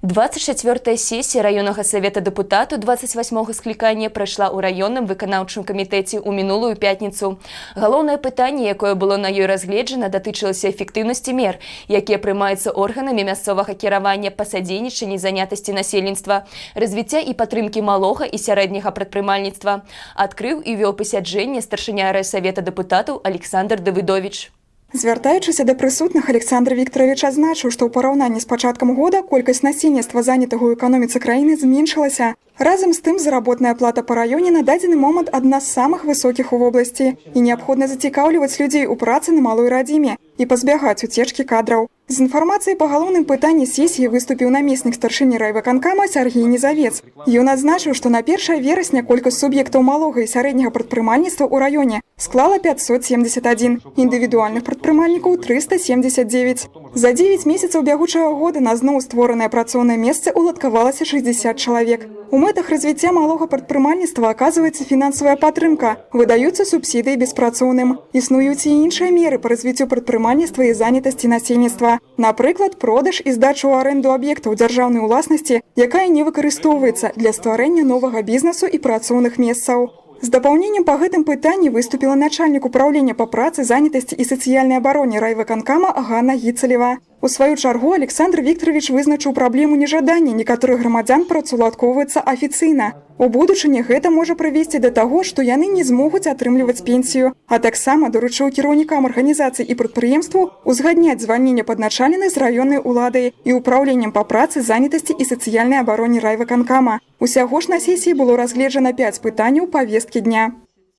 24-я сессия районного совета депутату 28-го скликання пройшла у районным выканаўчым камітэце ў мінулую пятніцу. Галоўнае пытанне, якое было на ёй разгледжана, датычылася эфектыўнасці мер, якія прымаюцца органамі мясцовага кіравання па садзейнічанні занятасці насельніцтва, развіцця і падтрымкі малога і сярэдняга прадпрымальніцтва. Адкрыў і вёў пасяджэнне старшыня райсавета депутатаў Александр Давыдович. Звяртаючыся да прысутных, Александр Викторович адзначыў, што ў параўнанні з пачаткам года колькасць насельніцтва, занятага ў эканоміцы краіны, зменшылася. Разам з тым, заработная плата па раёне на дадзены момант адна з самых высокіх у вобласці, і неабходна зацікаўліваць людзей у працы на малой радзіме і пазбягаць уцечкі кадраў. З інфармацыяй па галоўным пытанні сесіі выступіў намеснік старшыні райвыканкама Сергей Незавец. Ён адзначыў, што на 1 верасня колькасць суб'ектаў малога і сярэдняга прадпрымальніцтва ў раёне склала 571, індывідуальных прадпрымальнікаў 379. За 9 месяцаў бягучага года на зноў створанае працоўнае месца уладкавалася 60 чалавек. У мэтах развіцця малога прадпрымальніцтва аказваецца фінансавая падтрымка, выдаюцца субсідыі беспрацоўным. Існуюць і іншыя меры па развіццю прадпрымальніцтва і занятасці насельніцтва. Напрыклад, продаж і здачу ў арэнду аб'ектаў дзяржаўнай уласнасці, якая не выкарыстоўваецца для стварэння новага бізнесу і працоўных месцаў. З дапаўненнем па гэтым пытанні выступіла начальнік управлення па працы, занятасці і сацыяльнай абароне райвыканкама Ганна Гіцалева. У сваю чаргу Александр Викторович вызначыў праблему нежадання некаторых грамадзян працаўладкоўвацца афіцыйна. У будучыні гэта можа прывесці да таго, што яны не змогуць атрымліваць пенсію, а таксама даручыў кіраўнікам арганізацый і прадпрыемстваў узгадняць звальнення падначаленых з раённай уладай і управленнем па працы, занятасці і сацыяльнай абароне райвыканкама. Усяго ж на сесіі было разгледжана 5 пытанняў павесткі дня.